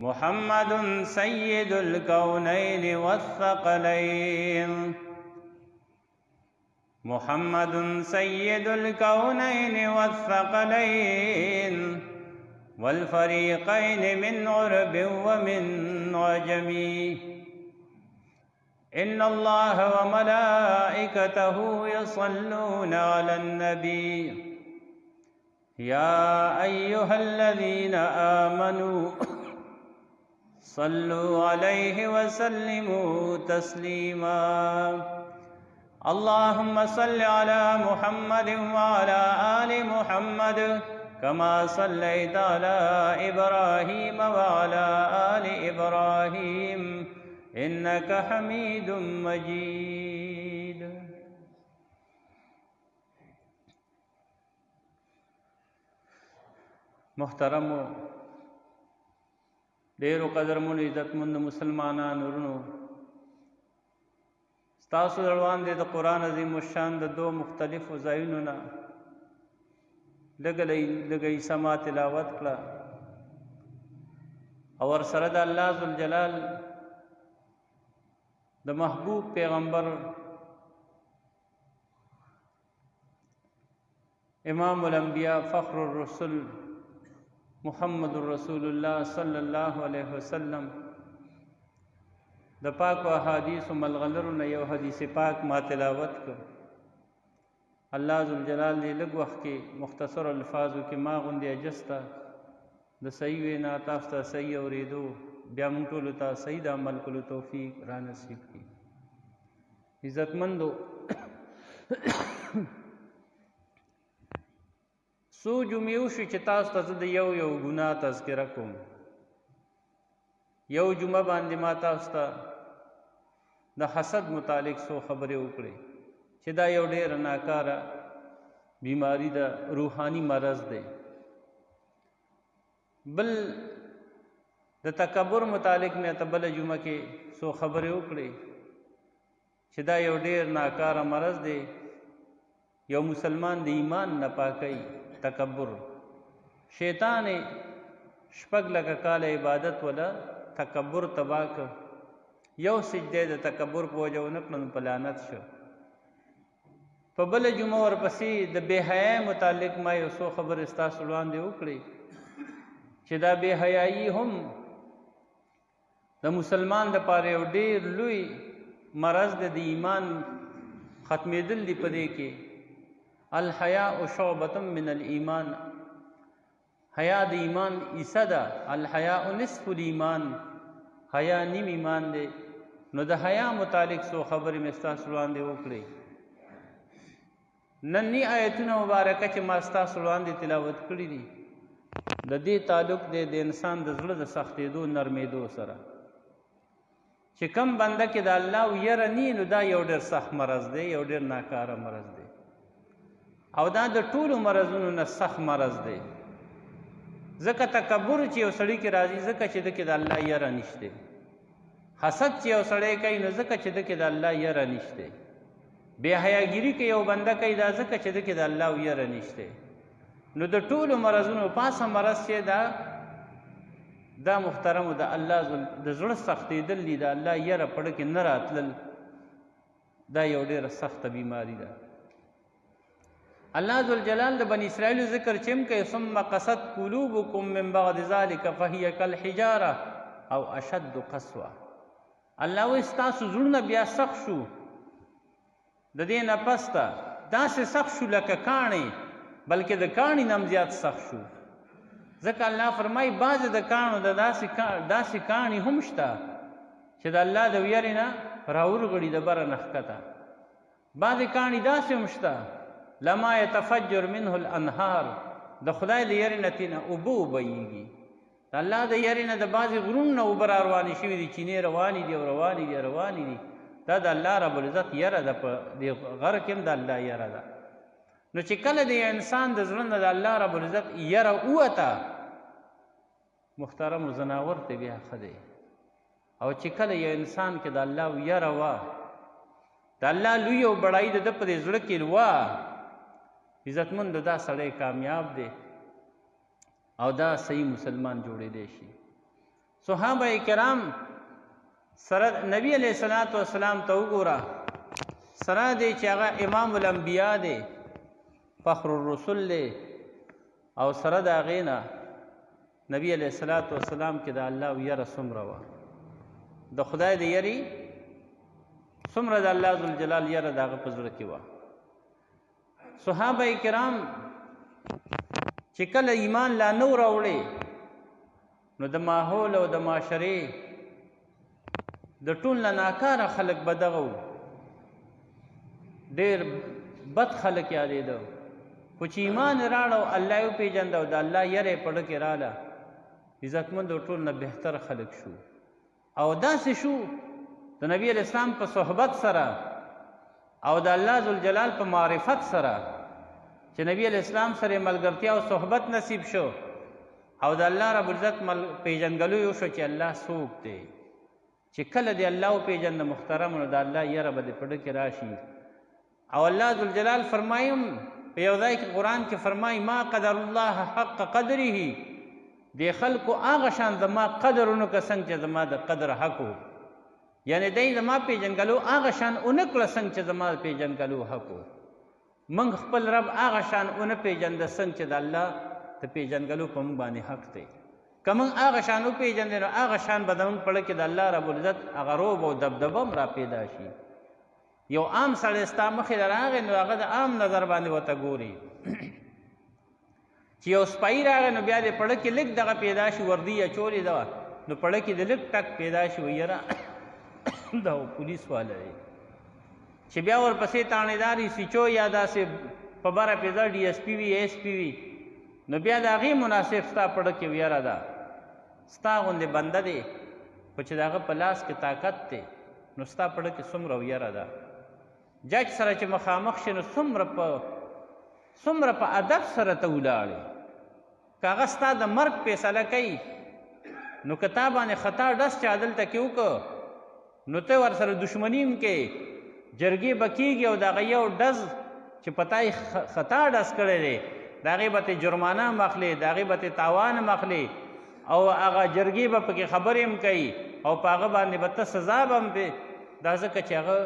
محمد سيد الكونين والثقلين محمد سيد الكونين والثقلين والفريقين من عرب ومن عجم إن الله وملائكته يصلون على النبي يا أيها الذين آمنوا صلوا عليه وسلموا تسليما اللهم صل على محمد وعلى آل محمد كما صليت على إبراهيم وعلى آل إبراهيم إنك حميد مجيد محترم ډیرو قدرمنو عزتمند مسلمانانو ورونو ستاسو روان دي د قرآن عظیم الشان د دو مختلفو ځایونو نه لږه سما تلاوت کړه او ورسره د الله ذوالجلال د محبوب پیغمبر امام الانبیاء فخر الرسل محمد رسول الله صلی الله علیه وسلم د پاک و احادیث ملغلرو نه یو حدیث پاک ما تلاوت کړ الله ذوالجلال دې لږ وخت کې مختصر الفاظو کې ما غوندې اجسته د صحیح وینا تاسو ته صحیح اورېدو بیا موږ ټولو ته صحیح د عمل کولو توفیق را نصیب کړي عزتمندو څو جمعې وشوې چې تاسو ته زه د یو ګناه تذکره کوم یو جمعه باندې ما تاسو ته د حسد متعلق څو خبرې وکړې چې دا یو ډېره ناکاره بیماری ده روحاني مرض دی بل د تکبر متعلق مې ته بله جمعه کې څو خبرې وکړې چې دا یو ډېر ناکاره مرض دی یو مسلمان د ایمان نه پاکوي تکبر شیطان شپږ لکه کاله عبادت ولا تکبر تباہ کړ یو سجده د تکبر په وجه ونه کړ نو په لعنت شو په بله جمعه ورپسې د بې حیایۍ متعلق ما یو څو خبرې ستاسو وړاندې وکړې چې دا بې حیایي هم د مسلمان دپاره یو ډېر لوی مرض دی د ایمان ختمېدل دي په دې کې الحیاء شعبة من الایمان حیا د ایمان حصه ده الحیاء نصف الایمان حیا نیم ایمان دی نو د حیا متعلق څو خبرې مې ستاسو وړاندې وکړې ننني آیتونه مبارکه چې ما ستاسو وړاندې تلاوت کړي دي د دې تعلق دی د انسان د زړه د سختېدو نرمېدو سره چې کم بنده کې د الله یره نی نو دا یو ډېر سخت مرض دی یو ډېر ناکاره مرض دی او دا د ټولو مرضونو نه سخت مرض دی ځکه تکبر چې یو سړي کې راځي ځکه چې د کې د الله یره نشته حسد چې یو سړی کوي نو ځکه چې د کې د الله یره نشته بې حیاګیري کې یو بنده کوي دا ځکه چې د کې د الله یره نشته نو د ټولو مرضونو پاسه مرض چې دا محترمو د الله د زړه سختېدل دي د الله یره پړه کې نه راتلل دا یو ډېره سخته بیماري ده الله ذوالجلال د بني اسرائیل ذکر چې هم کوي ثم قست قلوبکم من بعد ذلك فهي كالحجاره او اشد قسوه الله وایي ستاسو زړونه بیا سخت شو د دې نه پس ته داسې سخت شو لکه کاڼې بلکې د کاڼي نه هم زیات سخت شو ځکه الله فرمایي بعضې د کاڼو د داسې کاڼي هم شته چې د الله د ویرې نه راورغړي د بره نه ښکته بعضې کاڼي داسې هم شته لما يتفجر منه الانهار د خدای د یرې نه تېنه اوبه وبهیږي د الله د یرې نه د بعضې غرونو نه اوبه را روانې شوي دي چینې روانې دي او روانې دي دا د الله رب العزت یره ده په دې غر کې هم د الله یره ده نو چې کله د انسان د زړه نه د الله رب العزت یره ووته محترمو زناور ته بیا ښه دی او چې کله یو انسان کې د الله یره وه د الله لوی او بړایي د ده په دې زړه کې وه عزتمند دا سړی کامیاب دی او دا صحیح مسلمان جوړېدی شي صحابه کرام سره نبی علیہ الصلوۃ والسلام ته وګوره، سره دی چې هغه امام الانبیاء دی، فخر الرسل دی، او سره د هغې نه نبی علیہ الصلوۃ والسلام کې د الله یره څومره وه، د خدای د یرې څومره د الله ذوالجلال یره د هغه په زړه کې وه. صحابه کرام چې کله ایمان لا نه راوړی، نو د ماحول او د معاشرې د ټول نه ناکاره خلک به دغه وو، ډېر بد خلک یادېده. خو چې ایمان یې راړه او الله یې وپېژنده او د الله یره یې په زړه کې راله، عزتمند او ټول نه بهتر خلک شو. او داسې شو د نبی علیہ السلام په صحبت سره او د الله ذوالجلال په معرفت سره چې نبی علیہ السلام سره ملګرتیا او صحبت نصیب شو، او د الله رب العزت پیژندګلو یو شو چې الله څوک دی. چې کله دی الله وپېژنده محترم، نو د الله یره به د په زړه کې راشي. او الله ذوالجلال فرمایم په یو ځای کې قرآن کې فرمایي ما قدر الله حق قدره، دی خلکو هغه شان زما قدر ونه که څنګه چې زما د قدر حق و، یعنی دی زما پیژنګلو هغه شان ونه کړه څنګه چې زما د پیژنګلو حق و. موږ خپل رب هغه شان ونه پیژنده څنګه چې د الله د پیژنګلو په موږ باندې حق دی. که موږ هغه شان وپېژندې، نو هغه شان به زموږ په زړه کې د الله رب العزت هغه روب او دبدبه هم را پیدا شي. یو عام سړی ستا مخې ته راغی، نو هغه د عام نظر باندې ورته ګوري. چې یو سپی راغی، نو بیا د په زړه کې لږ دغه پیدا شي، وردي اچولې ده، نو په زړه کې د لږ ټک پیدا شي، و یاره دا پولیس والا دی. چې بیا ورپسې تانیداري سیچو یا داسې په بره پیدا ډي ایس پي وي ایس پي وي، نو بیا د هغې مناسب ستا په زړه کې ویره ده. ستا غوندې بنده دی، خو چې د هغه په لاس کې طاقت دی، نو ستا په زړه کې څومره ویره ده. جج سره چې مخامخ شي، نو څومره په ادب سره ته ولاړې. که هغه ستا د مرګ فیصله کوي، نو که تا باندې خطا ډس چا دلته کې وکړه، نو ته ورسره دشمني هم کې، جرګې به کېږي، او د هغه یو ډز چې په تا یې خطا ډز کړی دی، د هغې به ته جرمانه هم اخلې، د هغې به ته تاوان هم اخلې، او هغه جرګې به پکې خبرې هم کوي، او په هغه باندې به ته سزا به هم پې، دا ځکه چې هغه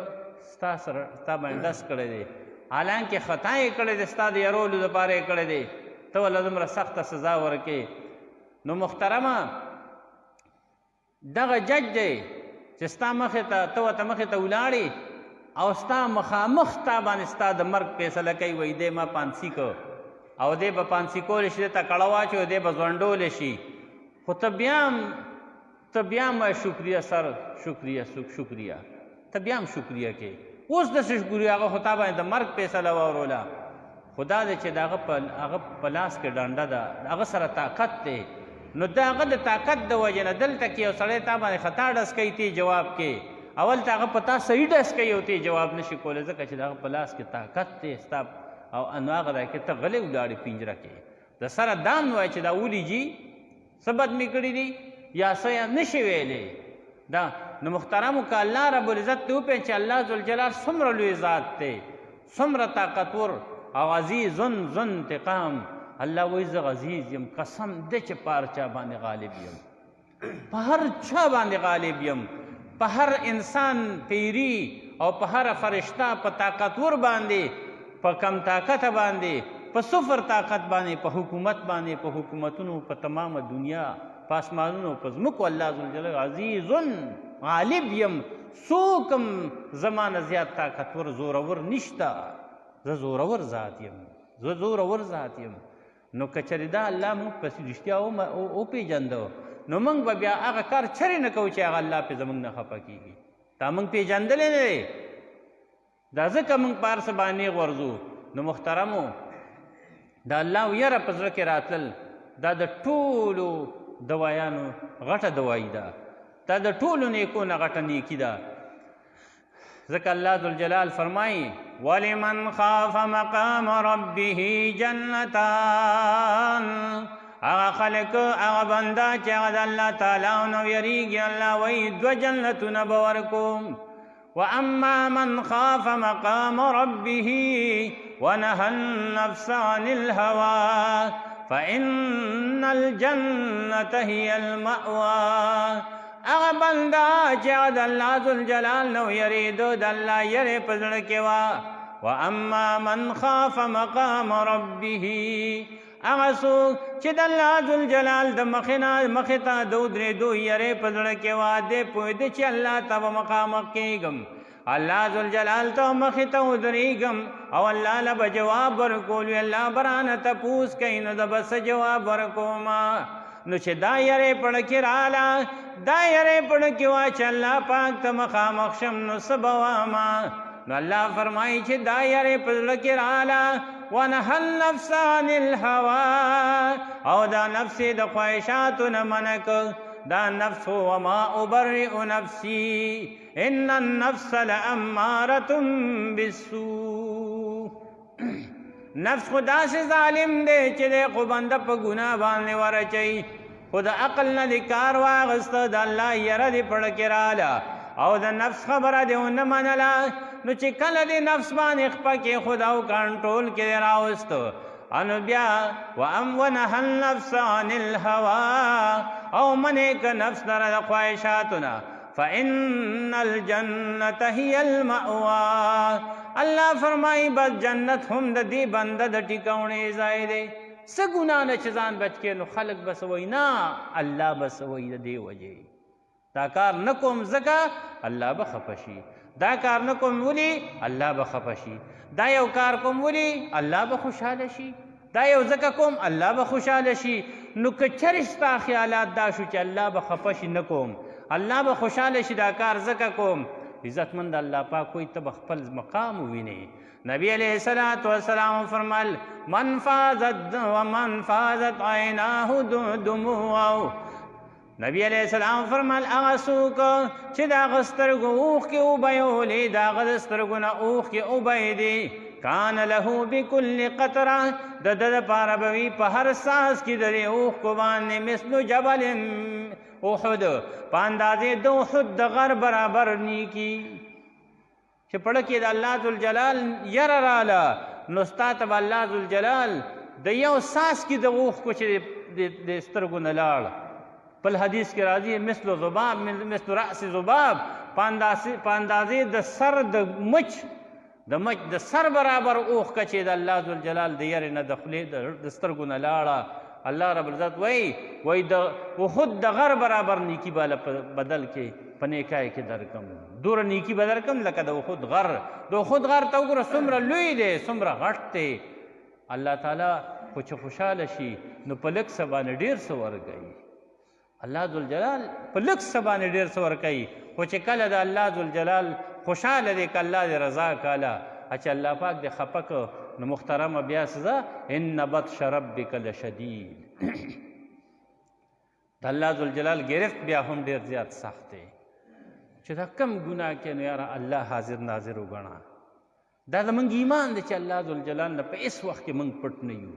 ستا باندې ډز کړی دی، حالانکې خطا یې کړی دی، ستا د یرولو دپاره یې کړی دی، ته ورله دومره سخته سزا ورکې. نو محترمه دغه جج دی چې ستا مخې ته ته ورته مخې ته ولاړې، او ستا مخامخ ستا باندې ستا د مرګ فیصله کوي، وایي دی ما پانسي کو، او دی به پانسي کولی شي، دی ته کړه واچوي، دی به ځونډولی شي، خو ته بیا هم وایې شکریه سر، شکریه ته بیا هم شکریه کوې. اوس داسې شکریه، هغه خو تا باندې د مرګ فیصله واوروله، خو دا دی چې د هغه په لاس کې ډنډه ده، هغه سره طاقت دی. نو د هغه د طاقت د وجې نه دلته کې یو سړی تا باندې خطا ډز کوي، ته جواب کې، اول ته هغه په تا صحیح ډز کوي، او ته جواب نشي کولی، ځکه چې د هغه په لاس کې طاقت دی ستا، او نو هغه دی کې ته غلی ولاړې پنجره کې، د سره دام وایي چې دا ولي جي څه بد مې کړي دي یا څه نشي ویلی. دا نو محترمو که الله رب العزت ته وپېژنې چې الله ذوالجلال څومره لوی ذات دی، څومره طاقتور او عزیز ذو انتقام. الله وایي زه عزیز یم، قسم دی چې په هر چا باندې غالب یم، په هر چا باندې غالب یم، په هر انسان پیری او په هر فرشته، په طاقتور باندې، په کم طاقت باندې، په صفر طاقت باندې، په حکومت باندې، په حکومتونو، په تمامه دنیا، په اسمانونو، په ځمکو، الله ذوالجلال عزیز غالب یم، څوک هم زما نه زیات طاقتور زورور نشته، زه زورور ذات یم، نو که چېرې دا الله موږ پسې رښتیا وپېژنده، نو موږ به بیا هغه کار چرې نه کوو چې هغه الله پې زموږ نه خفه کېږي. دا موږ پېژندلی نه دی، دا ځکه موږ په هر څه باندې غورځو. نو محترمو د الله یره په زړه کې راتلل، دا د ټولو دوایانو غټه دوایي ده، دا د ټولو نیکو نه غټه نیکي ده. ځکه الله ذوالجلال فرمایي وَلِمَنْ خَافَ مَقَامَ رَبِّهِ جَنَّتَانِ، هغه خلک هغه بنده چې هغه د الله تعالی نه یریږي، الله وایي دوه جنتونه به ورکوم. وَأَمَّا مَنْ خَافَ مَقَامَ رَبِّهِ وَنَهَى النَّفْسَ عَنِ الْهَوَىٰ فإن الجنة هي المأوى. اغا بندا چه د الله ذوالجلال نو یریدو د الله یری په زړه کې وا. واما من خاف مقام ربه، اغا څوک چې د الله ذوالجلال د مخې ته د ودرېدو یری په زړه کې وا، دی پوهېده چې الله ته به مخامخ کېږم، الله ذوالجلال ته مخې ته ودرېږم او الله له به جواب ورکول وي. الله به رانه تپوس کوي نو د به څه جواب ورکومه. نو چې دا یری په زړه کې راله، دا یری په زړه کې وا چې الله پاک ته مخامخ شم نو څه به وامه. نو الله فرمایي چې دا یری په زړه کې راله. ونهى النفس عن الهوى، او دا نفس د خواهشاتو نه منع کړ. دا نفس وما ابرئ نفسي ان النفس لاماره بالسوء. نفس خدا سے ظالم دے چې د خو بنده په ګناه باندې ورچي، خو د عقل نه د کار واغسته، د الله یره دې په زړه کې راله او د نفس خبره دې ونه منله. نو چې کله دې نفس باندې خپه کې خدا او کنټرول کې راوستو، انو بیا ونهى النفس عن الهوى، او منع که نفس لره د خواهشاتونه. فإن الجنة هي المأوى، الله فرمایي بس جنت هم د دې بنده د ټیکاونې ځای دی. څه ګناه نه چې ځان بچ کې نو خلک بس وایي نه، الله بس وایي د دې وجې دا کار نه کوم ځکه الله به خفه شي، دا کار نه کوم ولي الله به خفه شي، دا یو کار کوم ولي الله به خوشحاله شي، دا یو ځکه کوم الله به خوشحاله شي. نو که چېرې ستا خیالات دا شو چې الله به خفه شي نه کوم، الله به خوشحاله شي دا کار ځکه کوم، عزتمند الله پاک کوئی ته به خپل مقام ووینې. نبی علیہ الصلوۃ والسلام فرمایل من فازت عیناه دموعه. نبی علیہ السلام فرمایل هغه څوک چې د هغه سترګو اوښکې وبهیولې، د هغه سترګو نه اوښکې وبهېدې، کان له بکل قطره، د ده دپاره به وي په هر ساس کې د دې اوښکو باندې مثل جبل احد، په اندازې د احد د غر برابر نیکي. چې په زړه کې د الله ذوالجلال یره راله نو ستا ته به الله ذوالجلال د یو ساس کې د اوښکو چې د سترګو نه لاړ. بل حدیث کې راځي مثل ذباب، مثل رأس ذباب، په اندازې د سر د مچ د سر برابر اوښکه چې د الله ذوالجلال د یرې نه د خولې د سترګو نه لاړه. الله رب العزت وایي د احد د غر برابر نیکي بالا بدل کې په نیکای کې درکم، دوره نیکي به درکم لکه د احد غر. د احد غر ته وګوره څومره لوی دی، څومره غټ دی. الله تعالی خو چې خوشحاله شي نو په لږ څه باندې ډېر څه ورکوي. الله ذوالجلال په لږ څه باندې ډېر څه ورکوي، خو چې کله د الله ذوالجلال خوشحاله دی که الله دې رضا کاله، چې الله پاک دې خفه که نو محترمه بیا سزا ان بطش ربک لشدید. د الله ذوالجلال گرفت بیا هم ډېر زیات سخت دی. چې دا کم ګناه کې نو یاره الله حاضر ناظر وګڼه. دا زموږ ایمان دی چې الله ذوالجلال نه په هېڅ وخت کې موږ پټ نه یو،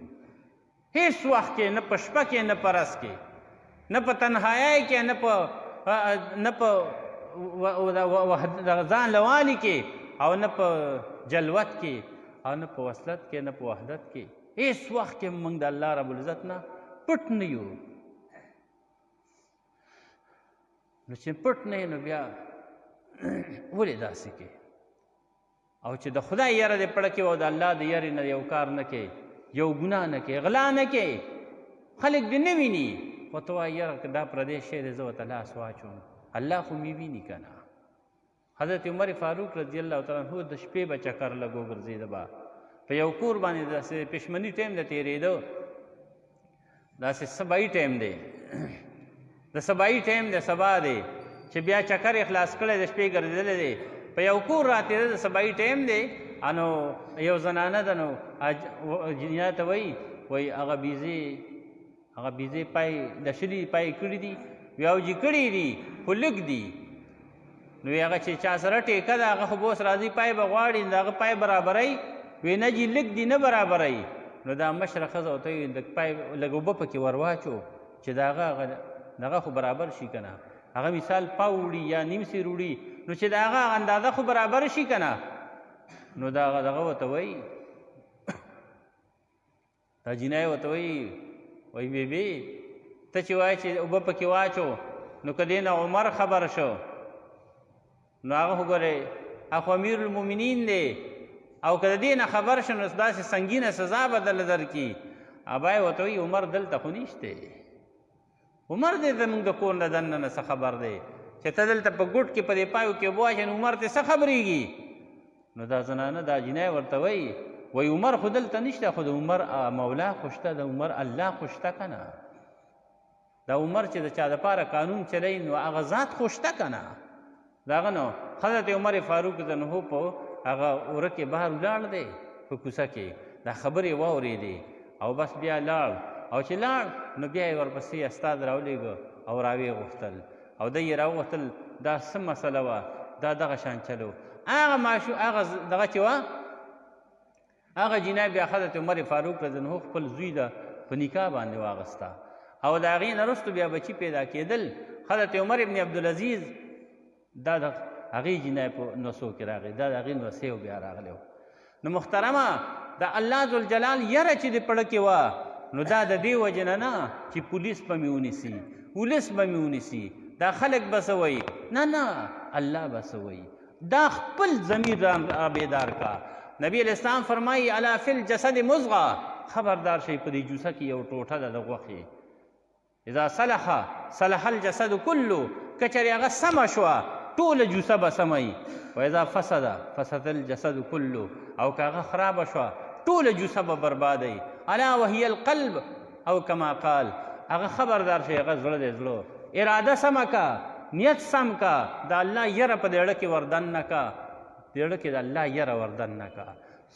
هېڅ وخت کې، نه په شپه کې، نه په ورځ کې، نه په تنهایۍ کې، نه په ځان لوالي کې، او نه په جلوت کې، او نه په وصلت کې، نه په وحدت کې. هېڅ وخت کې موږ د الله رب العزت نه پټ نه یو. نو چې پټ نه یې نو بیا ولې داسې کې؟ او چې د خدای یره دې پړه کې او د الله د یرې نه یو کار نه کې، یو ګناه نه کې، غلا نه کې، خلک دې نه ویني، خو ته وایې یره که دا پردی شی دی زه ورته لاس واچوم، الله خو مې ویني که نه. حضرت عمر فاروق رضی الله تعالی عنه د شپې به چکر لګو ګرځېده به په یو کور باندې، داسې پښمني ټایم د تېرېده، داسې سبایي ټایم دی، د سبایي ټایم د سبا دی چې بیا چکر یې خلاص کړی د شپې ګرځېدلی دی، په یو کور راتېره د سبایي ټایم دی. انو یو زنانه ده نو جنیا ته وایي هغه بیزې پای د شلي پای کړي دي، ویاوجي کړي دي خو لږ دي. نو هغه چې چا سره ټیکه ده هغه خو به اوس راځي پای به غواړي، د هغه پای برابروي، وی نه جي لږ دي نه برابروي. نو دا مشره ښځه ورته وایي د پای لږ اوبه پکې ور واچو چې د هغه خو برابر شي که نه. هغه مثال پاو وړي یا نیم سیر وړي، نو چې د هغه اندازه خو برابر شي که نه. نو دا دغه ورته وایي، دا جنایه ورته وایي وایي بیبي ته چې وایې چې اوبه پکې واچو نو که دې نه عمر خبر شو نو هغه خو ګورې هغه امیر المؤمنین دی او که د دې نه خبر شو نو داسې سنګینه سزا به دله درکړي. ابای ورته وایي عمر دلته خو نشته، عمر دی زموږ د کور نه دننه نه څه خبر دی چې ته دلته په ګوټ کې په دې پایو کې اوبه واچې نو عمر ته څه خبرېږي. نو دا زنانه دا جنۍ ورته وایي عمر خو دلته نشته، خو د عمر مولا خو شته، د عمر الله خو شته که نه. دا عمر چې د چا دپاره قانون چلی نو هغه ذات خو شته که نه. د هغه نو حضرت عمر فاروق رضی په هغه وره کې بهر ولاړ دی په کوڅه کې، دا خبرې واورېدې او بس بیا لاړ، او چې لاړ نو بیا یې ورپسې استاد راولېږه او راویې غوښتل او دی یې راوغوښتل دا څه مسله وه، دا دغه شان چلو. هغه دغه چې وه هغه جنۍ بیا حضرت عمر فاروق رضی الله خپل زوی ده په نکاح باندې واغسته او د هغې نه وروسته بیا بچي پیدا کېدل. حضرت عمر ابن عبدالعزیز دا د هغې جنۍ په نسو کې راغی، دا د هغې نسې و بیا راغلی و. نو محترمه د الله ذوالجلال یره چې د پړه کې وه نو دا د دې وجې نه چې پولیس به مې ونیسي، ولس به مې ونیسي، دا خلک به څه وایي، نه الله به څه وایي. دا خپل ضمیر را بیدار کا. نبی علیہ السلام فرمایي الا فی الجسد مضغه، خبردار شئ په دې جوسه کې یو ټوټه ده د غوښې، اذا صلح الجسد کلو، که چېرې هغه سمه شوه ټوله جوسه به سمه و اذا فسد الجسد کلو، او که هغه خرابه شوه ټوله جوسه به بربادوي. الا وهي القلب او کما قال، هغه خبردار شئ هغه زړه دی، زړه اراده سمه کا، نیت سم کا، د الله یره په دې زړه کې وردن نه کا، دې زړه کې د الله یره وردن نه کا.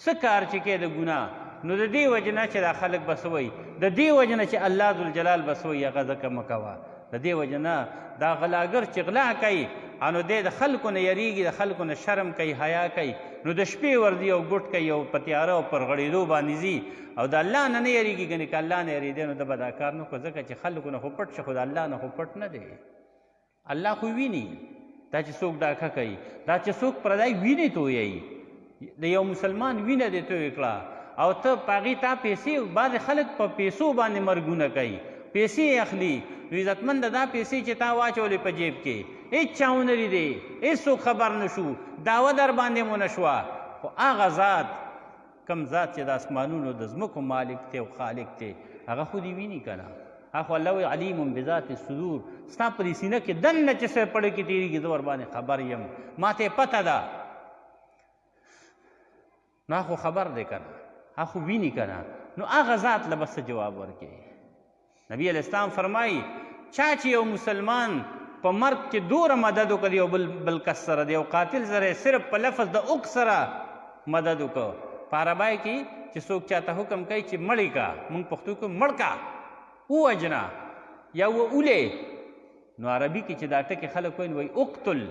څه کار چې کې د ګناه نو د دې وجې نه چې دا خلک به څه وایي، د دې وجې نه چې الله ذوالجلال به څه وایي هغه ځکه مه کوه. د دې وجې نه دا غلاګر چې غلا کوي نو دی د خلکو نه یریږي، د خلکو نه شرم کوي، حیا کوي، نو د شپې ورځي او ګوټ کوي او په تیاره او پر غړېدو باندې ځي او د الله نه نه یریږي. ګنې که الله نه یریدی نو ده به دا کار نه کړو، ځکه چې خلکو نه خو پټ شه خو د الله نه خو پټ نه دی. الله خو ویني دا چې څوک ډاکه کوي، دا چې څوک پردی وینې تویوي، د یو مسلمان وینه دې توی کړه او ته په هغې تا پیسې، بعضې خلک په پیسو باندې مرګونه کوي، پیسې اخلي. نو عزتمند دا پیسې چې تا واچولې په جیب کې هېڅ چا ونه لیدې، هېڅوک خبر نه شو، دعوه در باندې مو نه شوه، خو هغه ذات کم ذات چې د اسمانونو د ځمکو مالک دی او خالق دی هغه خو دې ویني که نه. هغه خو الله علیم بذات الصدور، ستا په دې سینه کې دننه چې څه پړه کې تېرېږي زه ورباندې خبر یم، ما ته یې پته ده. نو هغه خو خبر دی که نه، هغه خو ویني که نه، نو هغه ذات له به څه جواب ورکوي. نبی علیہ السلام فرمایي چا چې یو مسلمان په مرګ کې دوره مدد وکړي یو بل کس سره د یو قاتل سره صرف په لفظ د اوک سره مدد وکړو. په عربی کې چې څوک چاته حکم کوي چې مړی کا، موږ پښتو کې مړ کا، ووجنه یا وولې، نو عربي کې چې دا ټکي خلک وایي اقتل،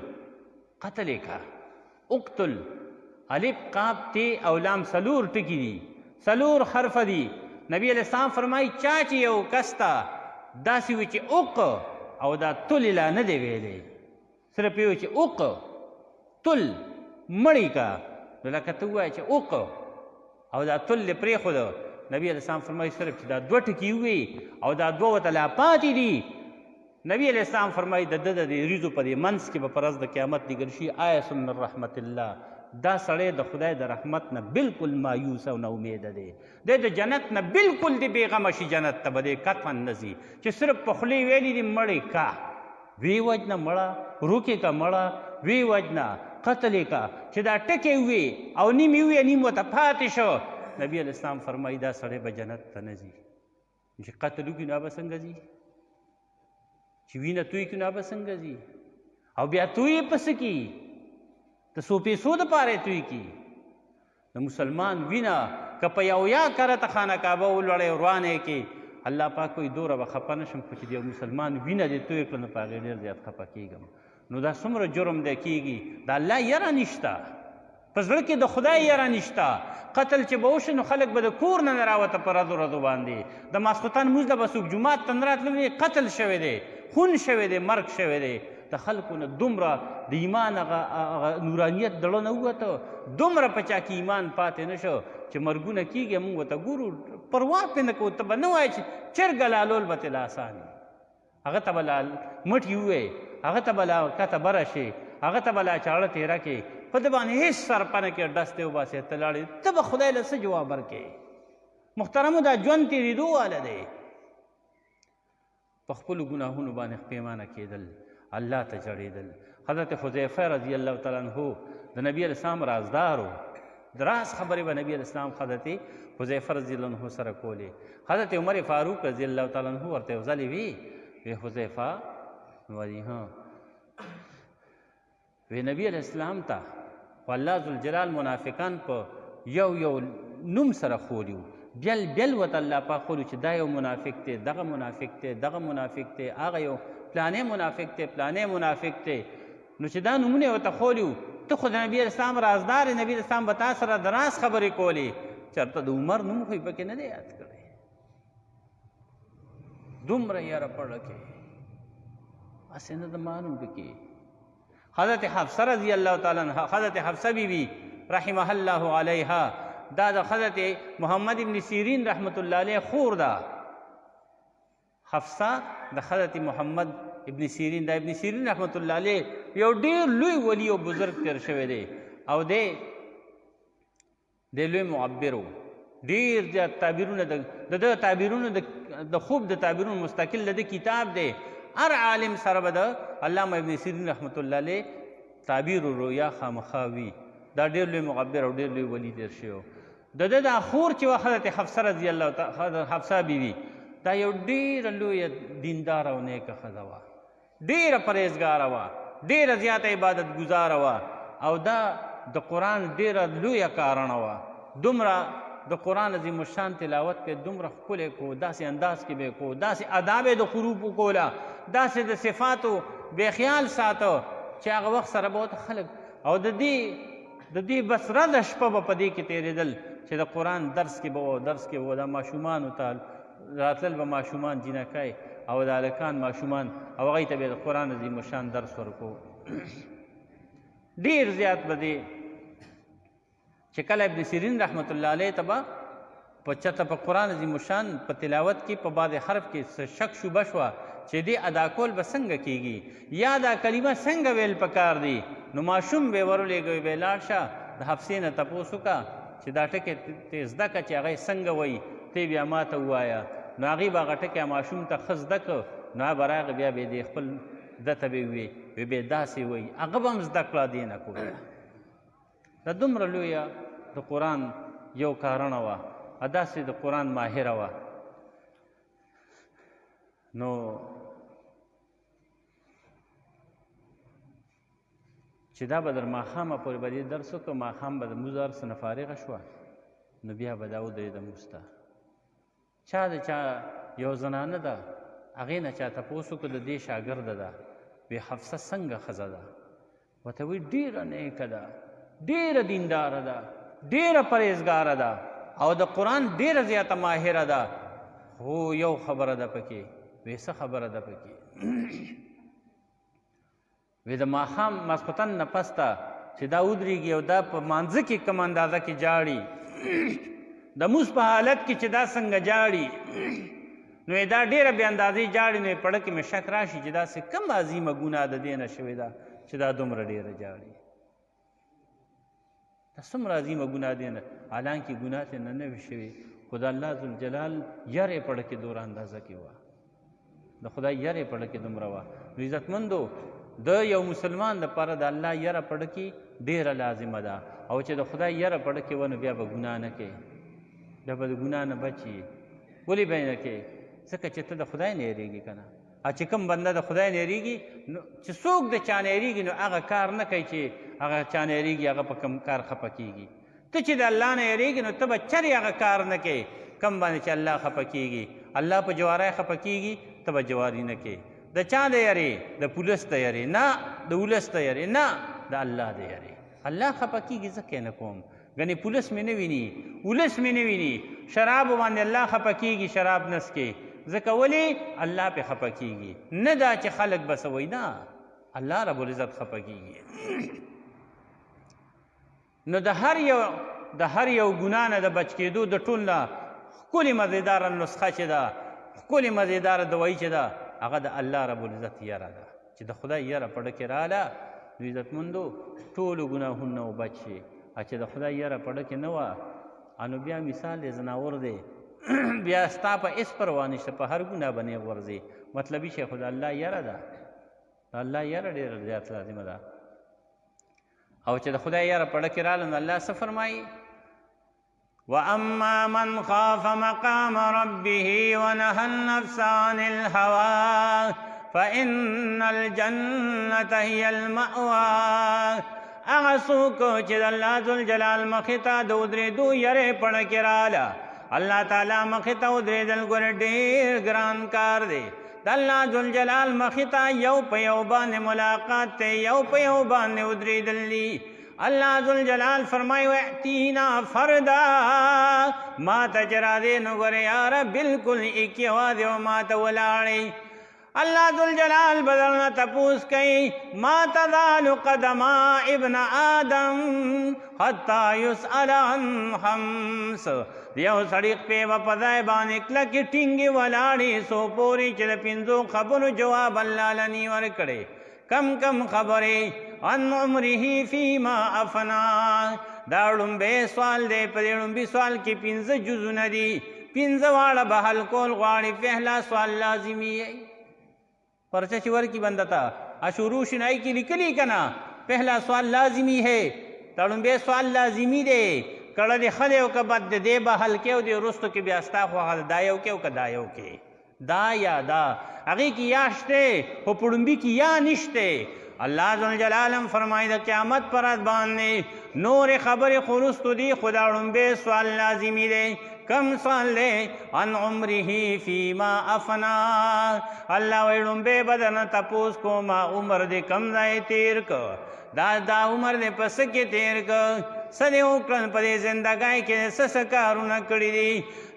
قتل یې کا، اقتل، الف قاف تی او لام څلور ټکي دي، څلور حرف دي. نبی علیہ السلام فرمایي چا چې یو کس ته داسې وي چې اوق او دا تل لا نه دی ویلی، صرف یې وایي چې اوق تل مړی کا، نو لکه ته ووایې چې اوق او دا تل یې پرېښوده. نبی علیہ السلام فرمایي صرف چې دا دوه ټکي ووي او دا دوه ورته لا پاتې دي. نبی علیہ السلام فرمایي د ده د ریزو په دې منځ کې به په ورځ د قیامت لیکل شي آیس من رحمت الله، دا سړی د خدای د رحمت نه بالکل مایوس او نه امیده دی، دی د جنت نه بالکل دی بېغمه شي، جنت ته به دی قطعا نه ځي. چې صرف په خولې ویلي دي مړې کا، وی وجنه مړه، روکې کا مړه، وی وجنه، قتل یې کا، چې دا ټکې ووي او نیم یې ووي نیم ورته پاتې شو. نبی علیہ السلام فرمایي دا سړی به جنت ته نه ځي. چې قتل وکړي نو به څنګه ځي، چې وینه توی کړي نو به څنګه ځي، او بیا توی یې پسې کړي د څو پیسو دپاره یې توی کړي. د مسلمان وینه که په یو یا کره ته خانه کعبه ولوړی روانه کې، الله پاک وایي دوره به خفه نه شم، خو چې د یو مسلمان وینه دې توی کړه نو په هغې ډېر زیات خفه کېږم. نو دا څومره جرم دی کېږي، د الله یره نشته، په زړه کې د خدای یره نشته. قتل چې به وشي نو خلک به د کور نه نه راوته په ورځو ورځو باندې، د ماسخوتن لمونځ ته به څوک جومات ته نه راتللی، قتل شوی دی، خون شوی دی، مرګ شوی دی. د خلکو نه دومره د ایمان هغه نورانیت دړه نه ووته، دومره په چا کې ایمان پاتې نه شو چې مرګونه کېږي. موږ ورته ګورو پروا پې نه کوو. ته به نه وایې چې چرګه لالول به ترې آسان وي. هغه ته به لا مټي ووایې، هغه ته به لا کته بره شي، هغه ته به لا چاړه تېره کړې، په ده باندې هېڅ سرپه نه کړې، ډس دې وباسې ته لاړې، ته به خدای له څه جواب ورکړې؟ محترمو دا ژوند تېرېدو واله دی. په خپلو ګناهونو باندې پښیمانه کېدل، الله ته جړېدل. حضرت حذیفه رضی الله تعالی عنه د نبي علیه السلام رازدار و. د راز خبرې به نبي علیه السلام حضرت حذیفه رضی الله عنه سره کولې. حضرت عمر فاروق رضی الله تعالی عنه ورته یو ځلې وی حذیفه وایي وی نبی علیه السلام ته خو الله ذوالجلال منافقان په یو نوم سره خولي وو، بیل ورته الله پاک خولي چې دا یو منافق دی، دغه منافق دی، دغه منافق دی، هغه یو پلانې منافق دی، پلانې منافق دی. نو چې دا نومونه یې ورته خولي وو، ته خو د نبي علیه السلام رازدار یې، نبي علیه السلام به تا سره د راز خبرې کولې، چېرته د عمر نوم خو یې پکې نه دی یاد کړی. دومره یاره پړه کې هسې نه د معلوم پکې. حضرت حفصه رضی الله تعالی عنها، حضرت حفصه بیبي رحمه الله علیها، دا د حضرت محمد ابن سیرین رحمت الله علیه خور ده. حفصه د حضرت محمد ابن سیرین، دا ابن سیرین رحمت الله علیه یو ډېر لوی ولی او بزرګ تیر شوی دی، او دی لوی معبر و. ډېر زیات تعبیرونه د تعبیرونو د خوب د تعبیرونو مستقل د کتاب دی. هر عالم سره به د علامه ابن سیرین رحمت الله علیه تعبیر الرؤیا خامخا وي. دا ډېر لوی معبر او ډېر لوی ولی تیر شوی. د ده دا خور چې وه حضرت حفصه رضی الله تعالی حفصه بیبي، دا یو ډېره لویه دینداره او نیکه ښځه وه، ډېره پرهیزګاره وه، ډېره زیاته عبادت ګزاره وه، او دا د قرآن ډېره لویه کارڼه وه. دومره د قرآن عظیم الشان تلاوت پې دومره ښکلی کو، داسې انداز کې به یې کو، داسې اداب یې د حروفو کوله، داسې د صفاتو بې خیال ساته چې هغه وخت سره به ورته خلک، او د دې بس رده شپه به په دې کې تېرېدل چې د قرآن درس کې به و، د ماشومانو ته راتلل به ماشومان جینکۍ او د هلکان ماشومان، او هغوی ته به د قرآن عظیم الشان درس ورکو. ډېر زیات به دی چې کله ابن سیرین رحمت الله علیه ته به په چته په قرآن عظیم الشان په تلاوت کې په بعضې حرف کې شک شوبه شوه چې دې ادا کول به څنګه کېږي، یا دا کلمه څنګه ویل پکار دی. نو ماشوم به یې ورولېږه، به یې لاړ شه د حفصې نه تپوس وکړه چې دا ټکې ته زده کړه چې هغه یې څنګه وایي، ته بیا ما ته ووایه. نو هغې به هغه ټکی ماشوم ته ښه زده کړه. نو هغه به راغی بیا به یې خپل ده ته به یې وی به یې داسې وایي، هغه به هم زده کړه دې نه کوله. دا دومره لویه د قرآن یو کارڼه وه، داسې د قرآن ماهره وه. نو چې دا به در ماښامه پورې به دې درس وکړه، ماښام به د مونځ هر څه نه فارغه شوه، نو بیا به دا ودرېده مونځ ته. چا د چا یو زنانه ده، هغې نه چا تپوس وکړه د دې شاګرده ده، وی حفصه څنګه ښځه ده؟ ورته وایي ډېره نیکه ده، ډېره دینداره ده، ډېره پرهیزګاره ده، او د قرآن ډېره زیاته ماهره ده. خو یو خبره ده پکې. وی څه خبره ده پکې؟ وی د ماښام ماسپښتن نه پس ته چې دا ودرېږي او دا په مانځه کې کم اندازه کې جاړي، د مونځ په حالت کې چې دا څنګه جاړي، نو دا ډېره بې اندازې جاړي، نو پړه کې مې شک راشي چې داسې کوم عظیمه ګناه د دې نه شوې ده چې دا دومره ډېره جاړي. دا څومره عظیمه ګناه دی نه، حالانکې ګناه ترې نه وي شوې، خو د الله ذوالجلال یرې پړه کې دوره اندازه کې وه، د خدای یرې پړه کې دومره وه. نو عزتمندو، د یو مسلمان دپاره د الله یره پړه کې ډېره لازمه ده، او چې د خدای یره پړه کې وه نو بیا به ګناه نه کوې، بیا به د ګناه نه بچ یې. ولې به یې نه کوې؟ ځکه چې ته د خدای نه یېرېږي که نه. او چې کوم بنده د خدای نه یېرېږي، نو چې څوک د چا نه یېرېږي نو هغه کار نه کوي چې هغه چا نه یېرېږي هغه په کوم کار خفه کېږي. ته چې د الله نه یېرېږي نو ته به چرې هغه کار نه کوې کوم باندې چې الله خفه کېږي. الله په جواری خفه کېږي، ته به جواري نه کوې. د چا د یرې؟ د پولیس د یرې نه، د ولس د یرې نه، د الله د یرې. الله خفه کېږي ځکه یې نه کوم. ګنې پولیس مې نه ویني، ولس مې نه ویني، شرابو باندې الله خفه کېږي، شراب نه څکې، ځکه ولې؟ الله پې خفه کېږي. نه دا چې خلک به څه وایي، نه، الله رب العزت خفه کېږي. نو د هر یو ګناه نه د بچ کېدو د ټول نه ښکلې مزېداره نسخه چې ده، ښکلې مزېداره دوایي چې ده، هغه د الله رب العزت یره ده. چې د خدای یره په ډه کې راله نو عزتمندو ټولو ګناهونو نه وبچ شي. چې د خدای یره په ډه کې نه وه نو بیا مثال دی زناور دی بیا ستا په هېڅ پروا نشته، په هر ګناه به نه غورځي. مطلبي شی خو د الله یره ده، د الله یره ډېره زیات لازمه ده. او چې د خدای یره په ډه کې راله نو الله څه فرمایي؟ وَأَمَّا مَنْ خَافَ مَقَامَ رَبِّهِ وَنَهَى النَّفْسَ عَنِ الْهَوَىٰ فَإِنَّ الْجَنَّةَ هِيَ الْمَأْوَىٰ. هغه څوک چې د الله ذوالجلال مخې ته د ودرېدو یرې پړه کې راله، الله تعالی مخې ته ودرېدل ګوره ډېر ګران کار دی. د الله ذوالجلال مخې ته یو په یو باندې ملاقات دی، یو په یو باندې ودرېدل دي. الله ذوالجلال فرمایي وَأْتِينَا فَرْدًا، ما ته چې راځې نو ګوره یاره بلکل ایک یوازې و ما ته ولاړې. الله ذوالجلال بدلنا تپوس کوي ما تزال قدما ابن آدم حتی یسأل عن خمس. یو سړي خپې به په ځای باندې کلکې ټینګې ولاړې څو پورې چې د پنځو خبرو جواب الله لني ورکړی. کم کم خبرې عن عمره فیما افنا. دا ړومبی سوال دی، په دې ړومبي سوال کې 5 جزونه دي، 5 واړه به حل کول غواړي. پهلا سوال لازمي ہے، پرچه چې ورکي بنده ته شروع شنائی کی لکلی کنا پہلا سوال لازمی ہے، تړومبی سوال لازمی دی. کړه دې ښه دی او که بد دی، دی به حل کې او دې وروستو کې بیا ستا خوښه دا یو کې او که دا یو کې، دا یا دا هغې کې یا شته خو په ړومبي کې یا نشته. الله ذوالجلال هم فرمایي د قیامت پر ورځ باندې نورې خبرې خو وروستو دي، خو دا ړومبی سوال لازمي دی. کم سوال دی عن عمره فیما افنا. الله وایي ړومبی به درنه تپوس کومه عمر دې کم ځای تېر که، دا عمر دې په څه کې تېر که، څه دې وکړل په دې زندګۍ کې، څه کارونه کړي دي.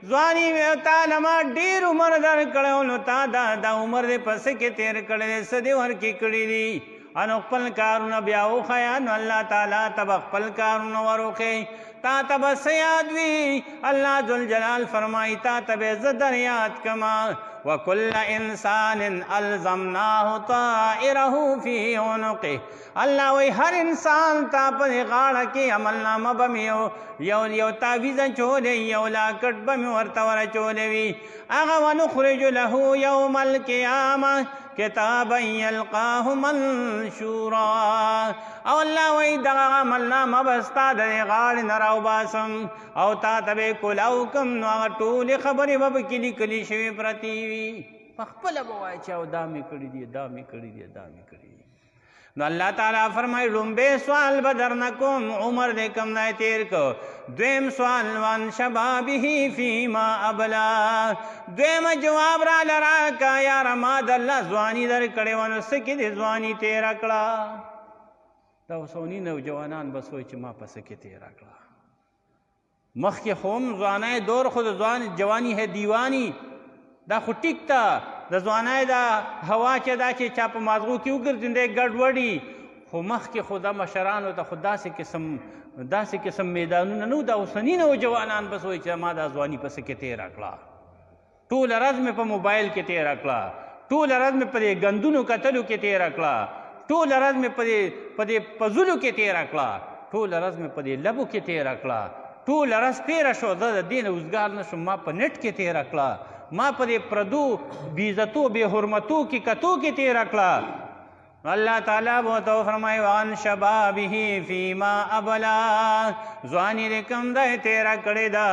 ځواني مې تا له ما ډېر عمر درکړی و، نو تا دا عمر دې په څه کې تېر کړی دی، څه دې ورکې کړي دي. انو خپل کارونه بیا وښیه نو الله تعالی ته به خپل کارونه وروښیي، تا ته به څه یاد وي. الله ذوالجلال فرمایي تا ته به زه در یاد کما. وَكُلَّ إِنسَانٍ أَلْزَمْنَاهُ طَائِرَهُ فِي عُنُقِهِ. الله وایي هر انسان ته په غاړه کې عملنامه به مې یو تعویزه چولی، یو لاکټ به مې ورته ورچولی وي. هغه ونخرج له یوم القیامة کتابا یلقاه منشورا. او الله وایي دغه عملنامه به ستا د دې غاړې نه راوباسم او تا ته به یې کولاو کړم، نو هغه ټولې خبرې به پکې لیکلي شوې پرتې وي. پخپله به وایي چې او دا مې کړي دي، دا مې کړي دي، دا مې کړي دي. نو الله تعالی فرمایي ړومبی سوال به درنه کوم عمر دې کم ځای تېر که. دویم سوال وان شبابه فیما ابلا. دویمه جواب راله راکه یاره ما د الله ځواني درکړې وه، نو څه کې دې ځواني تېره کړه. دا اوسني نوجوانان بس وایي چې ما په څه کې تېره کړه. مخکې خو هم ځوانۍ دور خو د جوانی ہے دیوانی، دا خو ټیک ته د ځوانۍ دا هوا چې دا چې چا په مازغو کې وګرځېدی ګډوډي، خو مخکې خو دا مشرانو ته خو داسې قسم میدانونه نه و. دا اوسني نوجوانان بس وایي چې ما دا ځواني په څه کې تېره کړه، ټوله ورځ مې په موبایل کې تېره کړه، ټوله ورځ مې په دې ګندونو کتلو کې تېره کړه، ټوله ورځ مې په دې پزلو کې تېره کړه، ټوله ورځ مې په دې لبو کې تېره کړه، ټوله ورځ تېره شو زه د دې نه اوزګار نه شم، ما په نټ کې تېره کړه، ما په دې پردو بېعزتو بې حرمتو کې کتو کې تېره کړه. الله تعالی به ورته فرمایي وعن شبابه فیما ابلا. ځواني دې کم دی تېره کړې ده،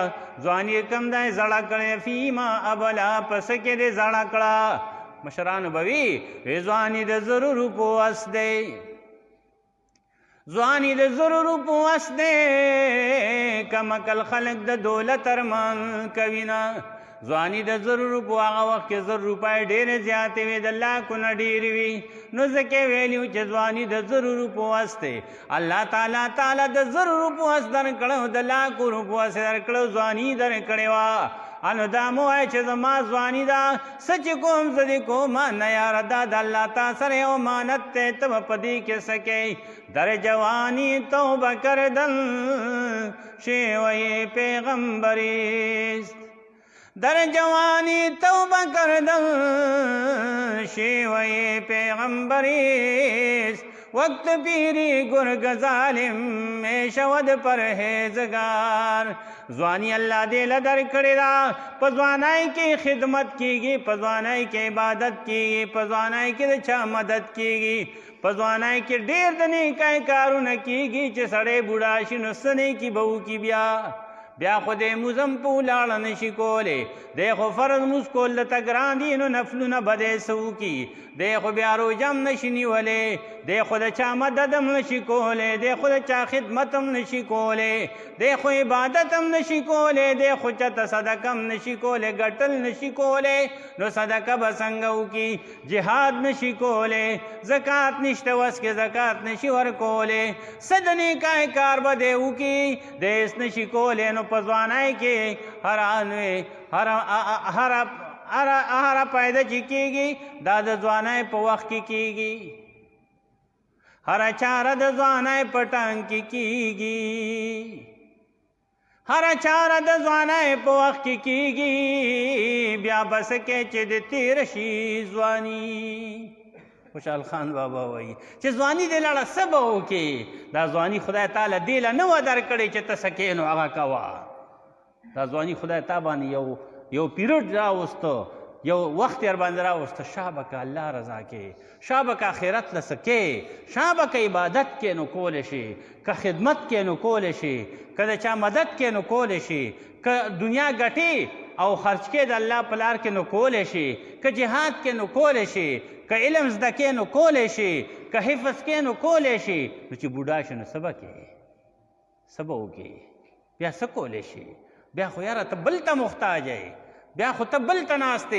ځواني یې کم دی زړه کړې، فیما ابلا په څه کې دې زړه کړه. مشرانو به وي ځواني د 100 روپو وس دی، ځواني د 100 روپو وس دی، کم عقل خلک د دولت ارمان کوي نه. ځواني د 100 روپو هغه وخت کې 100 روپۍ ډېرې زیاتې وې، د لاکو نه ډېرې وي. نو ځکه ویلي چې ځواني د 100 روپو وس دی. الله تعالی د 100 روپو وس درکړی، د لاکو روپو وس درکړی، ځواني درکړې وه. انو دا مو وایه چې زما ځواني ده، څه چې کوم زه دې کوم نه یاره، دا د الله تا سره یو امانت دی، ته به په دې کې څه کوې. در جوانی توبه کردن شیوه پیغمبری است، در جوانی توبه کردن شیوه پیغمبریست وقت پیری گرگ ظالم میں شود پرہیزگار ځواني الله دې له درکړې ده په ځوانۍ کې خدمت کیږي په ځوانۍ کې عبادت کیږي په ځوانۍ کې د چا مدد کیږي په ځوانۍ کې ډېر د نیکۍ کارونه کیږي چې سړی بوډا شي نو څه نیکي به وکړي بیا خو دې مزم په ولاړه نشي کولی دی خو فرض مونځ کول درته ګران دي نو نفلونه به دی څه وکړي دی خو بیا روژه هم نشي نیولی دی خو د چا مدد هم نشي کولی دی خو د چا خدمت هم نشي کولی دی خو عبادت هم نشي کولی دی خو چاته صدقه هم نشي کولی ګټل نشي کولی نو صدقه به څنګه وکړي جهاد نشي کولی زکات نشته وس کې زکات نشي ورکولی څه د نیکۍ کار به دی وکړي دی هېڅ نشي کولی نو په ځوانۍ کې هره پیدا چې کېږي دا د ځوانۍ په وخت کې کېږي هره چاره د ځوانۍ په ټانګ کې کېږي هره چاره د ځوانۍ په وخت کې کېږي بیا بس کې چې د تېر شي ځواني خوشحال خان بابا وایي چې ځواني دې لاړه څه به وکړي دا ځواني خدای تعالی دې له نه وه درکړې چې ته څه کې نو هغه کوه دا ځواني خدای تا باندې یو پیریډ راوسته یو وخت یې باندې راوسته شا به که الله رضا کې شا به که آخرت له څه کې شا به که عبادت کې نو کولی شي که خدمت کې نو کولی شي که د چا مدد کې نو کولی شي که دنیا ګټې او خرچ کې د الله په لار کې نو کولی شي که جهاد کې نو کولی شي که علم زده کې نو کولی شي که حفظ کې نو کولی شي نو چې بوډا شي نو څه به کوې څه به وکړې بیا څه کولی شي بیا خو یاره ته بل ته محتاج یې بیا خو ته بل ته ناست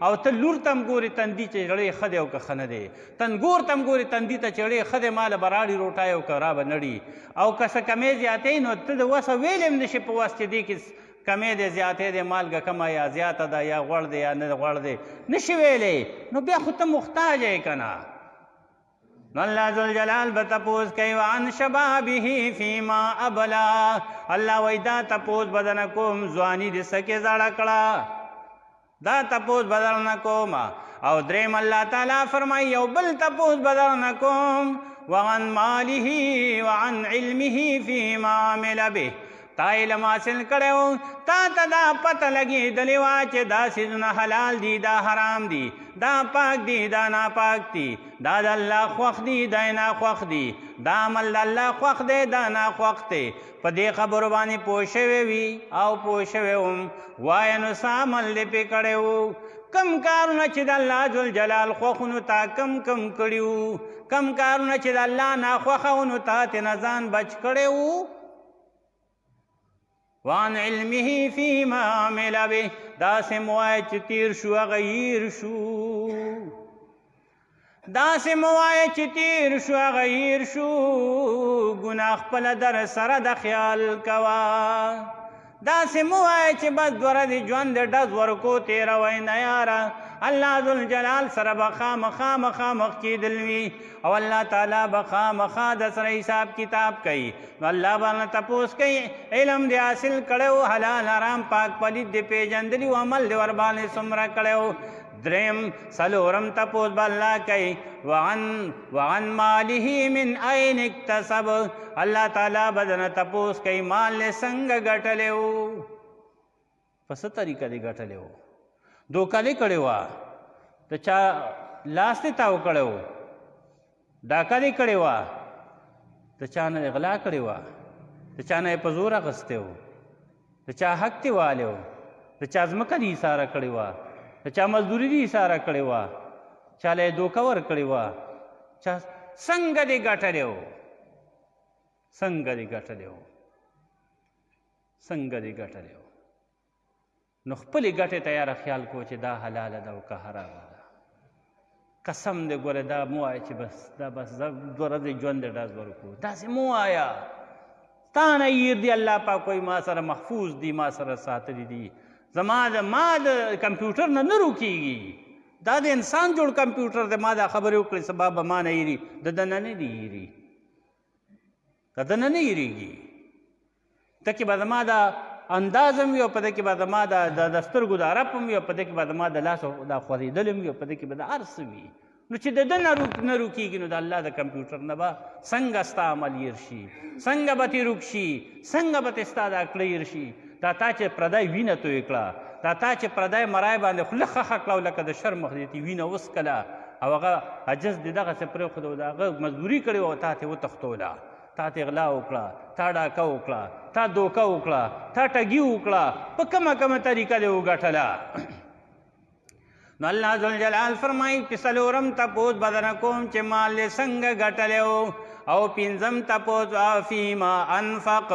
او ته لور ته هم ګورې تندي چې زړی ښه دی او که ښه نه دی تنګور ته هم ګورې تندي ته چې زړی ښه دی ماله به راړي روټۍ او که را به نړي او که څه کمی زیاتې نو ته د وسه ویلی هم نشي په وس چې دې کې کمی دی زیاتې دی مالګه کمه یا زیاته ده یا غوړ دی یا نه غوړ دی نشي ویلی نو بیا خو ته محتاج یې که نه نو الله ذوالجلال به تپوس کوي وعن شبابه فیما ابلا الله وایي دا تپوس به درنه کوم ځواني دې څه کې زړه کړه دا تپوس به درنه کوم او دریم الله تعالی فرمایي یو بل تپوس به درنه کوم وعن ماله وعن علمه فیما عمل به تا علم حاصل کړی تا ته دا پته لګېدلې وه چې دا څیزونه حلال دي دا حرام دي دا پاک دي دا ناپاک دي دا د الله خوښ دي دا یې ناخوښ دي دا عمل د الله خوښ دی دا ناخوښ دی په دې خبرو باندې پوه شوی وي او پوه شوی وم وایه نو څه عمل دې پې کړی و کم کارونه چې د الله ذوالجلال خوښونو تا کم کړي وو کم کارونه چې د الله ناخوښه وو نو تا ترېنه ځان بچ کړی وو وان علمه فیما عمل به داسې مو وایه چې تیر شو هغه هیر شو داسې مو وایه چې تیر شو هغه هیر شو ګناه خپله در سره د خیال کوه داسې مو وایه چې بس دوه ورځې ژوند د ډز ورکو تېروئ نه یاره الله ذوالجلال سره به خامخا مخامخ کېدل وي او الله تعالی به خامخا د سره حساب کتاب کوي نو الله باندې تپوس کوي علم دې حاصل کړی و حلال حرام پاک پلید دې پېژندلي و عمل دې ورباندې څومره کړی و دریم څلورم تپوس به الله کوي وعن ماله من این اکتسب الله تعالی به درنه تپوس کوي مال دې څنګه ګټلی و په څه طریقه دې ګټلی و دوکه دې کړې وه د چا لاس دې تاو کړی و ډاکه دې کړې وه د چا نه اغلا کړې وه د چا نه یې په زور اخیستی و د چا حق دې والی و د چا ځمکه دې ایساره کړې وه د چا مزدوري دې ایساره کړې وه چا له یې دوکه ورکړې وه چا څنګه دې ګټلی و څنګه دې ګټلی و څنګه دې ګټلی و نو خپلې ګټې ته یاره خیال کو چې دا حلاله ده او که حرامه ده قسم دې ګوره دا مو وایه چې بس دا بس دوه ورځې ژوند دې ډز ورکړو داسې مو وایه تا نه هیر دي الله پاک وایي ما سره محفوظ دي ما سره ساتلي دي ما د کمپیوټر نه روکېږي دا د انسان جوړ کمپیوټر دی ما دا خبرې وکړې سبا به ما نه هیري د ده نه نه دي هیري د ده نه نه هیرېږي ته کې به زما دا انداز هم وي او په دې کې به زما د سترګو د رپ هم وي او په دې کې به زما د لاس دا خوځېدل هم وي او په دې کې به د هر څه وي. نو چې د ده نه روکېږي نو د الله د کمپیوټر نه به څنګه ستا عمل هېر شي، څنګه به تې روک شي، څنګه به تې ستا دا کړه هېر شي. دا تا چې پردی وینه توی کړه، دا تا چې پردی مرای باندې خوله خښه کړه او لکه د شر مخ دې وینه وڅکله او هغه عجز دې دغسې پرېښود او د هغه مزدوري کړې وه او تا تې وتښتوله، تا تې غلا وکړه، تا ډاکه وکړه، تا دوکه وکړه، تا ټګي وکړه، په کومه طریقه دې وګټله. نو الله ذوالجلال فرمایي چې څلورم تپوس به درنه کوم چې مال دې څنګه ګټلی و، او پنځم تپوس فیما انفق،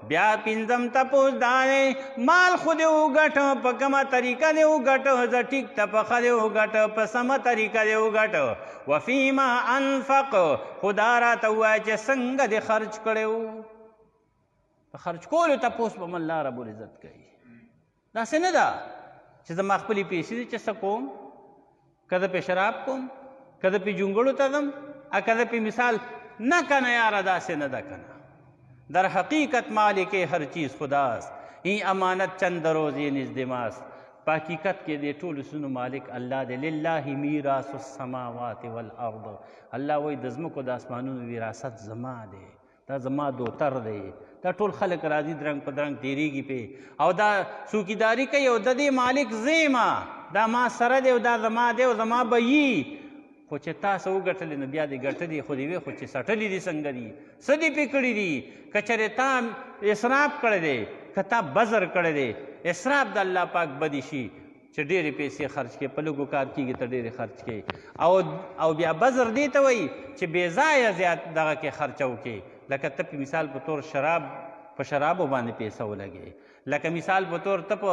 بیا پنځم تپوس دا دی مال خو دې وګټه، په کومه طریقه دې وګټه، زه ټیک ته په ښه دې وګټه، په سمه طریقه دې وګټه. وفیما انفق، خو دا راته ووایه چې څنګه دې خرچ کړی و. په خرچ کولو تپوس به م الله رب العزت کوي. داسې نه ده چې زما خپلې پیسې دي چې څه کوم، که زه پې شراب کوم، که زه پې جونګړو ته ځم، که زه پې مثال نه کنه یاره، داسې نه ده کنه. در حقیقت مالک هر چیز خداست، این امانت چند روزی نزد ماست. په حقیقت کې د ټولو سونو مالک الله دی. لله میراث السماوات والارض، الله وایي د ځمکو د اسمانونو وراثت زما دی، دا زما دوتر دی. دا ټول خلک راځي درنګ په درنګ تېرېږي پې او دا څوکیداري کوي او د دې مالک زیمه، دا ما سره دی او دا زما دی او زما به یي. خو چې تاسو وګټلې نو بیا دې ګټلې، خو دې وې خو چې سټلې دي څنګه دي، څه دې پې کړي دي. که چېرې تا اسراف کړی دی، که تا بزر کړی دی، اسراف د الله پاک بدي شي چې ډېرې پیسې خرچ کړي، په لږو کار کېږي ته ډېرې خرچ کړي. او بیا بزر دې ته وایي چې بې ځایه زیات دغه کې خرچه وکړي. لکه ته په مثال په طور په شرابو باندې پیسه ولګې، لکه مثال په طور ته په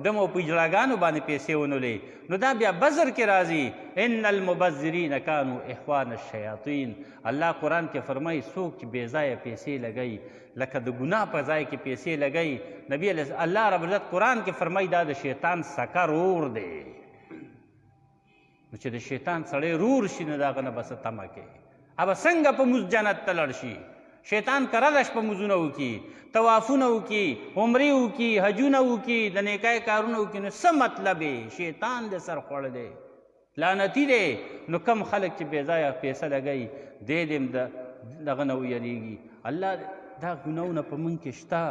دمو په اجراګانو باندې پیسې ونولې، نو دا بیا بزر کې راځي. ان المبذرین کانوا اخوان الشیاطین. الله قرآن کې فرمایي څوک چې بې ځایه پیسې لګوي، لکه د ګناه په ځای کې پیسې لګوي، نبی الله رب العزت قرآن کې فرمایي دا د شیطان سکه رور دی. نو چې د شیطان سړی رور شي نو د هغه نه به څه تمه کوي، هغه څنګه په موږ جنت ته لاړ شي. شیطان که رده شپه مونځونه وکړي، طوافونه وکړي، عمرې وکړي، حجونه وکړي، د نیکۍ کارونه وکړي، نو څه مطلب یې؟ شیطان د سر خوړ دی، لعنتي دی. نو کم خلک چې بې ځایه پیسه لګوي دی دې هم دغه نه ویریږي. الله دا ګناهونه په موږ کې شته،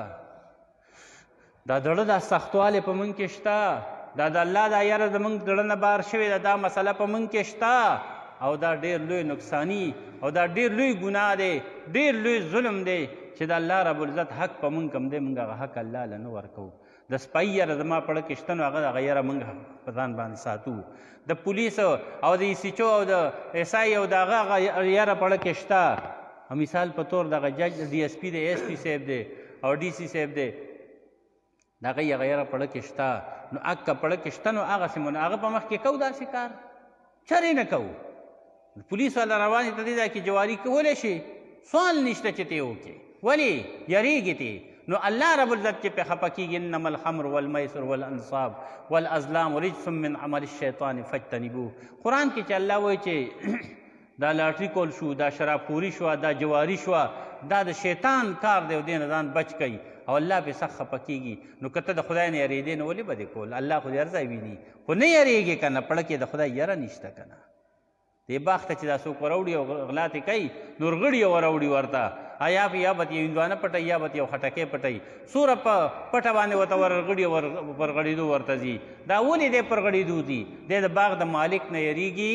دا زړه دا سختوالی په موږ کې شته، دا د الله دا یاره زموږ زړه نه بار شوې ده، دا مسله په موږ کې شته او دا ډېر لوی نقصاني او دا ډېر لوی ګناه دی، ډېر لوی ظلم دی چې د الله رب العزت حق په موږ کم دی، موږ هغه حق الله له نه ورکوو. د سپۍ یاره زما پړه کې شته نو هغه یاره موږ په ځان باندې ساتو. د پولیسو او د ایسیچو او د ایسای او د هغه یاره پړه کې شته. مثال په طور دغه جج ډي ایس پي دی، ایس پي صاحب دی او ډي سي صاحب دی، د هغه یاره پړه کې شته. نو اکه پړه کې شته نو هغسې مو هغه په مخ کې کوو داسې کار؟ چرې نه کوو. پولیس والا روانې ته دې ځای کې جواري کولی شي، سوال نشته چې ته یې وکړې، ولې یریږې ته. نو الله رب العزت چې پې خفه کېږي انما الخمر والمیسر والانصاب والازلام رجس من عمل الشیطان فاجتنبوه. قرآن کې چې الله وایي چې دا لاټري کول شو، دا شرابخوري شوه، دا جواري شوه، دا د شیطان کار دی او دې نه ځان بچ کوي او الله پې سخت خفه کېږي. نو که ته د خدای نه یېرېدې نو ولې به دې کول؟ الله خو دې هر ځای ویني، خو نه یېرېږې که نه، پړه کې د خدای یره نشته که نه. دې باغ ته چې دا څوک وراوړي او غلا تې کوي نور غړي یې وراوړي ورته، یا به یې هندوانه پټوي یا به یې خټکی پټوي، څوره په پټه باندې ورته ورغړي پر غړېدو ورته ځي. دا ولې دی پر غړېدو ځي؟ دی د باغ د مالک نه یېرېږي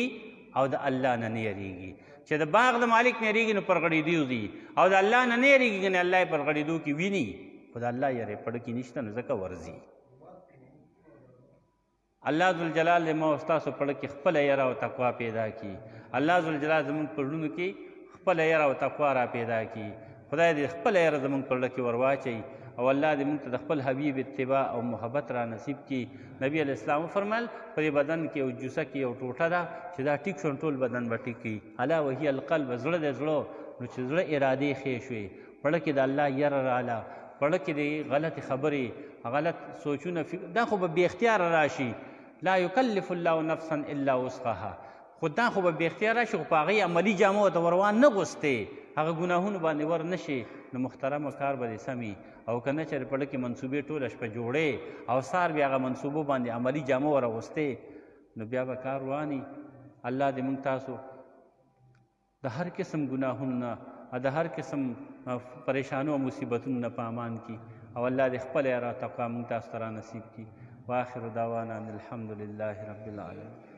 او د الله نه نه یېرېږي. چې د باغ د مالک نه یېرېږي نو پر غړېدو ځي او د الله نه نه یېرېږي نه الله یې پر غړېدو کې ویني، خو د الله یېرې پړه کې نشته نو ځکه ورځي. الله ذوالجلال دې ما او ستاسو پړه کې خپله یره او تقوا پیدا کړي. الله ذوالجلال زموږ په زړونو کې خپله یره او تقوا را پیدا کړي. خدای دې خپله یره زموږ په زړه کې ور واچوي او الله دې موږ ته د خپل حبیب اتباع او محبت را نصیب کړي. نبي علیه السلام وفرمایل په دې بدن کې یو جوسه کې یو ټوټه ده چې دا ټیک شو ټول بدن به ټیک کړي. الا وهي القلب، زړه د زړه. نو چې زړه ارادې ښې شوې، پړه کې د الله یره راله، پړه کې د غلطې خبرې، غلط سوچونه، دا خو به بې اختیاره راشي. لا یکلف الله نفسا الا وسعها. خو دا خو به بې اختیاره راشي، خو په هغې عملي جامو ته وروان نه غوستې. هغه ګناهونو باندې ور نشي نو محترمه کار به دې سمي او که نه چېرې په ړه کې منصوبې ټوله شپه جوړې او سار بیا هغه منصوبو باندې عملي جامه ور اغوستې نو بیا به کار رواني. الله دې موږ تاسو د هر قسم ګناهونو نه او د هر قسم پریشانو او مصیبتونو نه په امان کړي او الله دې خپله را تقوا موږ تاسو ته را نصیب کړي. واخر دعوانا ان الحمد لله رب العالمین.